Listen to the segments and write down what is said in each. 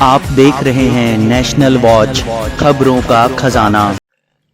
आप देख रहे हैं नेशनल वॉच, खबरों का खजाना।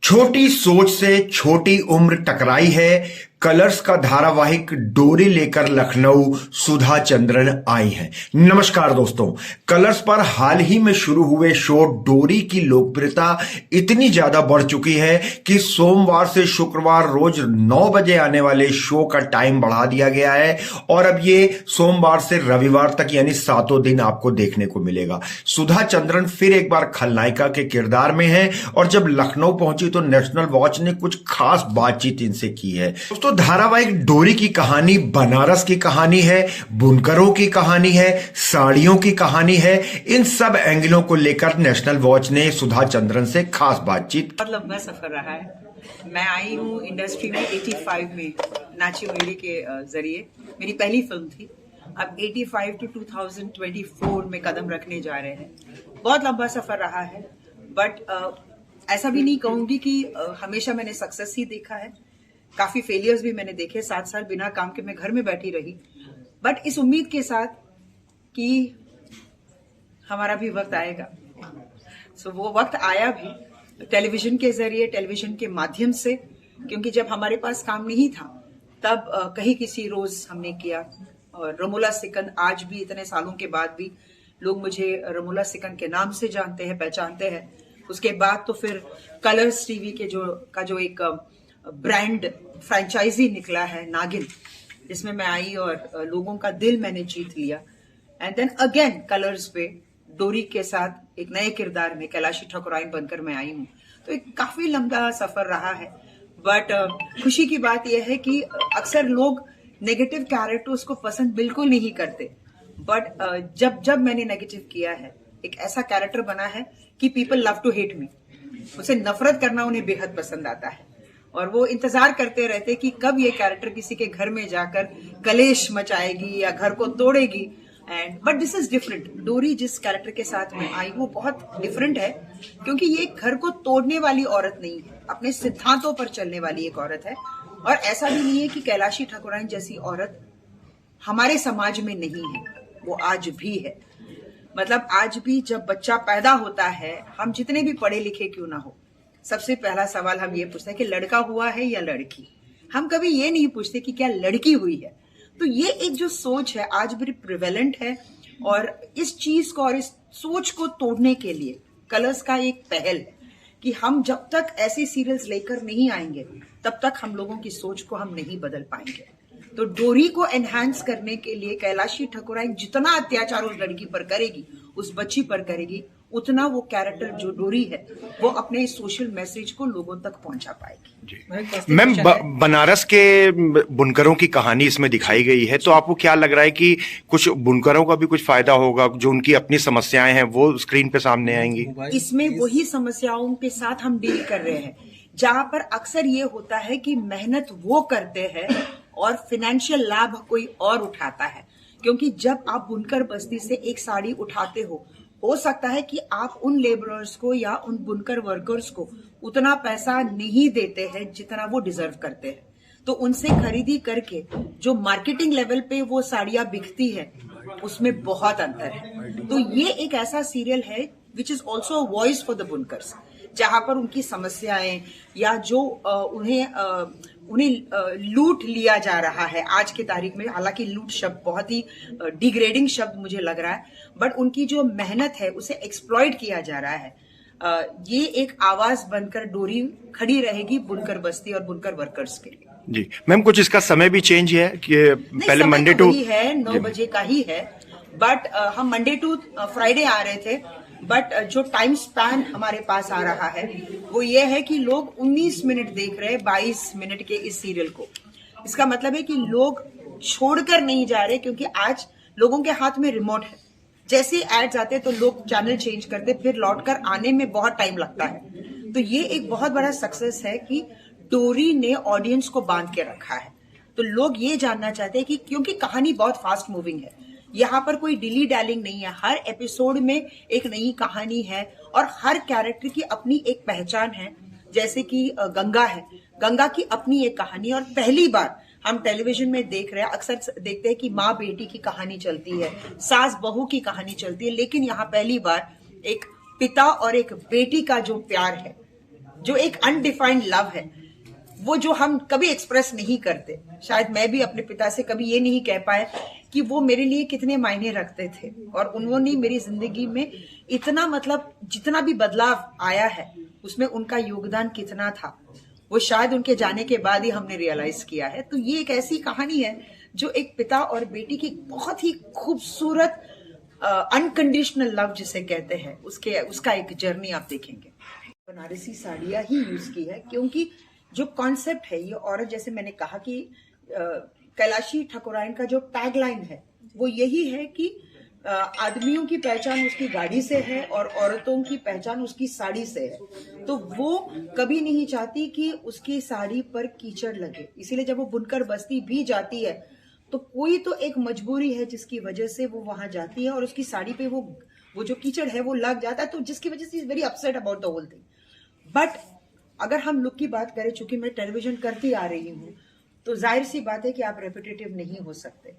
छोटी सोच से छोटी उम्र टकराई है। कलर्स का धारावाहिक डोरी लेकर लखनऊ सुधा चंद्रन आई हैं। नमस्कार दोस्तों, कलर्स पर हाल ही में शुरू हुए शो डोरी की लोकप्रियता इतनी ज्यादा बढ़ चुकी है कि सोमवार से शुक्रवार रोज 9 बजे आने वाले शो का टाइम बढ़ा दिया गया है और अब ये सोमवार से रविवार तक यानी 7 दिन आपको देखने को मिलेगा। सुधा चंद्रन फिर एक बार खलनायिका के किरदार में है और जब लखनऊ पहुंची तो नेशनल वॉच ने कुछ खास बातचीत इनसे की है। तो धारावाहिक डोरी की कहानी बनारस की कहानी है, बुनकरों की कहानी है, साड़ियों की कहानी है। इन सब एंगलों को लेकर नेशनल वॉच ने सुधा चंद्रन से खास बातचीत। बहुत लंबा सफर रहा है। मैं आई हूँ इंडस्ट्री में 85 में नाची मेरी के जरिए, मेरी पहली फिल्म थी। अब 85 टू 2024 में कदम रखने जा रहे हैं। बहुत लंबा सफर रहा है, बट ऐसा भी नहीं कहूंगी कि हमेशा मैंने सक्सेस ही देखा है। काफी फेलियर्स भी मैंने देखे। 7 साल बिना काम के मैं घर में बैठी रही, बट इस उम्मीद के साथ कि हमारा भी वक्त आएगा। सो वो वक्त आया भी टेलीविजन के जरिए, टेलीविजन के माध्यम से, क्योंकि जब हमारे पास काम नहीं था तब कहीं किसी रोज हमने किया। और रमोला सिकंद, आज भी इतने सालों के बाद भी लोग मुझे रमोला सिकंद के नाम से जानते हैं, पहचानते हैं। उसके बाद तो फिर कलर्स टीवी के जो एक ब्रांड फ्रेंचाइजी निकला है नागिन, जिसमें मैं आई और लोगों का दिल मैंने जीत लिया। एंड देन अगेन कलर्स पे डोरी के साथ एक नए किरदार में कैलाशी ठाकुराइन बनकर मैं आई हूँ। तो एक काफी लंबा सफर रहा है, बट खुशी की बात यह है कि अक्सर लोग नेगेटिव कैरेक्टर्स को पसंद बिल्कुल नहीं करते, बट जब मैंने नेगेटिव किया है, एक ऐसा कैरेक्टर बना है कि people love to hate me. उसे नफरत करना उन्हें बेहद पसंद आता है और वो इंतजार करते रहते कि कब ये कैरेक्टर किसी के घर में जाकर कलेश मचाएगी या घर को तोड़ेगी। And but this is different. Dori जिस कैरेक्टर के साथ में आई वो बहुत डिफरेंट है, क्योंकि ये घर को तोड़ने वाली औरत नहीं है, अपने सिद्धांतों पर चलने वाली एक औरत है। और ऐसा भी नहीं है कि कैलाशी ठाकुराइन जैसी औरत हमारे समाज में नहीं है, वो आज भी है। मतलब आज भी जब बच्चा पैदा होता है, हम जितने भी पढ़े लिखे क्यों ना हो, सबसे पहला सवाल हम ये पूछते हैं कि लड़का हुआ है या लड़की। हम कभी ये नहीं पूछते कि क्या लड़की हुई है। तो ये एक जो सोच है आज भी प्रिवेलेंट है, और इस चीज को और इस सोच को तोड़ने के लिए कलर्स का एक पहल है कि हम जब तक ऐसे सीरियल्स लेकर नहीं आएंगे तब तक हम लोगों की सोच को हम नहीं बदल पाएंगे। तो डोरी को एनहांस करने के लिए कैलाशी ठाकुराइन जितना अत्याचार उस लड़की पर करेगी, उस बच्ची पर करेगी, उतना वो कैरेक्टर जो डोरी है वो अपने सोशल मैसेज को लोगों तक पहुंचा पाएगी। मैम, बनारस के बुनकरों की कहानी इसमें दिखाई गई है, तो आपको क्या लग रहा है कि कुछ बुनकरों का भी कुछ फायदा होगा, जो उनकी अपनी समस्याएं हैं वो स्क्रीन पे सामने आएंगी? इसमें वही समस्याओं के साथ हम डील कर रहे हैं, जहां पर अक्सर ये होता है कि मेहनत वो करते हैं और फाइनेंशियल लाभ कोई और उठाता है। क्योंकि जब आप बुनकर बस्ती से एक साड़ी उठाते हो सकता है कि आप उन लेबरर्स को या उन बुनकर वर्कर्स को उतना पैसा नहीं देते हैं जितना वो डिजर्व करते हैं। तो उनसे खरीदी करके जो मार्केटिंग लेवल पे वो साड़ियां बिकती है, उसमें बहुत अंतर है। तो ये एक ऐसा सीरियल है which is also a voice for the बुनकर्स, जहां पर उनकी समस्याएं या जो उन्हें लूट लिया जा रहा है आज की तारीख में। हालांकि लूट शब्द बहुत ही डिग्रेडिंग शब्द मुझे लग रहा है, बट उनकी जो मेहनत है उसे एक्सप्लॉइट किया जा रहा है। ये एक आवाज बनकर डोरी खड़ी रहेगी बुनकर बस्ती और बुनकर वर्कर्स के लिए। जी मैम, कुछ इसका समय भी चेंज है कि पहले मंडे टू है 9 बजे का ही है, बट हम मंडे टू फ्राइडे आ रहे थे, बट जो टाइम स्पैन हमारे पास आ रहा है वो ये है कि लोग 19 मिनट देख रहे हैं 22 मिनट के इस सीरियल को। इसका मतलब है कि लोग छोड़कर नहीं जा रहे, क्योंकि आज लोगों के हाथ में रिमोट है। जैसे एड्स आते तो लोग चैनल चेंज करते, फिर लौटकर आने में बहुत टाइम लगता है। तो ये एक बहुत बड़ा सक्सेस है कि डोरी ने ऑडियंस को बांध के रखा है। तो लोग ये जानना चाहते हैं कि क्योंकि कहानी बहुत फास्ट मूविंग है, यहाँ पर कोई डिली डैलिंग नहीं है, हर एपिसोड में एक नई कहानी है और हर कैरेक्टर की अपनी एक पहचान है। जैसे कि गंगा है, गंगा की अपनी एक कहानी, और पहली बार हम टेलीविजन में देख रहे हैं, अक्सर देखते हैं कि माँ बेटी की कहानी चलती है, सास बहू की कहानी चलती है, लेकिन यहाँ पहली बार एक पिता और एक बेटी का जो प्यार है, जो एक अनडिफाइंड लव है, वो जो हम कभी एक्सप्रेस नहीं करते। शायद मैं भी अपने पिता से कभी ये नहीं कह पाए कि वो मेरे लिए कितने मायने रखते थे, और उन्होंने मेरी जिंदगी में इतना, मतलब जितना भी बदलाव आया है उसमें उनका योगदान कितना था, वो शायद उनके जाने के बाद ही हमने रियलाइज किया है। तो ये एक ऐसी कहानी है जो एक पिता और बेटी की बहुत ही खूबसूरत अनकंडीशनल लव जिसे कहते हैं, उसका एक जर्नी आप देखेंगे। बनारसी साड़ियां ही यूज की है, क्योंकि जो कॉन्सेप्ट है, ये औरत, जैसे मैंने कहा कि कैलाशी ठाकुरायन का जो टैगलाइन है वो यही है कि आदमियों की पहचान उसकी गाड़ी से है और औरतों की पहचान उसकी साड़ी से है। तो वो कभी नहीं चाहती कि उसकी साड़ी पर कीचड़ लगे, इसीलिए जब वो बुनकर बस्ती भी जाती है तो कोई तो एक मजबूरी है जिसकी वजह से वो वहां जाती है और उसकी साड़ी पे वो जो कीचड़ है वो लग जाता है, तो जिसकी वजह से is very upset about the whole thing. But अगर हम लुक की बात करें, चूंकि मैं टेलीविजन करती आ रही हूँ, तो जाहिर सी बात है कि आप रेपिटेटिव नहीं हो सकते,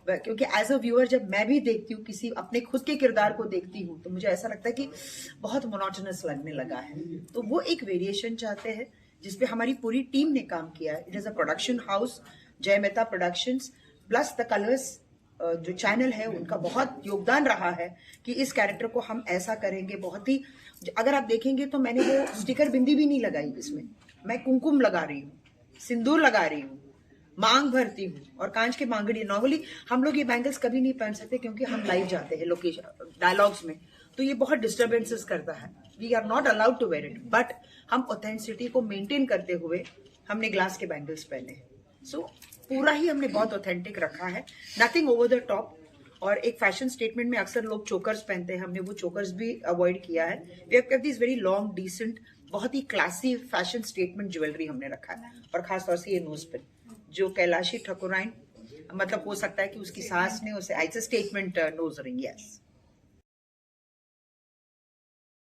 क्योंकि एज अ व्यूअर जब मैं भी देखती हूँ, किसी अपने खुद के किरदार को देखती हूँ, तो मुझे ऐसा लगता है कि बहुत मोनोटोनस लगने लगा है। तो वो एक वेरिएशन चाहते हैं जिसपे हमारी पूरी टीम ने काम किया है। It is a production house, Jay Mehta productions, plus the Colors जो चैनल है उनका बहुत योगदान रहा है कि इस कैरेक्टर को हम ऐसा करेंगे। बहुत ही, अगर आप देखेंगे तो मैंने वो स्टिकर बिंदी भी नहीं लगाई, इसमें मैं कुमकुम लगा रही हूँ, सिंदूर लगा रही हूँ, मांग भरती हूँ और कांच के मांगड़ी। नॉर्मली हम लोग ये बैंगल्स कभी नहीं पहन सकते क्योंकि हम लाइव जाते हैं लोकेशन डायलॉग्स में, तो ये बहुत डिस्टर्बेंसेस करता है। We are not allowed to wear it, but हम ऑथेंटिसिटी को मेंटेन करते हुए हमने ग्लास के बैंगल्स पहने हैं। सो पूरा ही हमने बहुत ऑथेंटिक रखा है, नथिंग ओवर द टॉप। और एक फैशन स्टेटमेंट में अक्सर लोग चोकर्स पहनते हैं, हमने वो चोकर्स भी अवॉइड किया है। We have kept this very long decent, बहुत ही क्लासी फैशन स्टेटमेंट ज्वेलरी हमने रखा है। और खासतौर से ये नोज पिन जो कैलाशी ठाकुरायन, मतलब हो सकता है कि उसकी सास ने उसे, it's a statement nose ring, yes.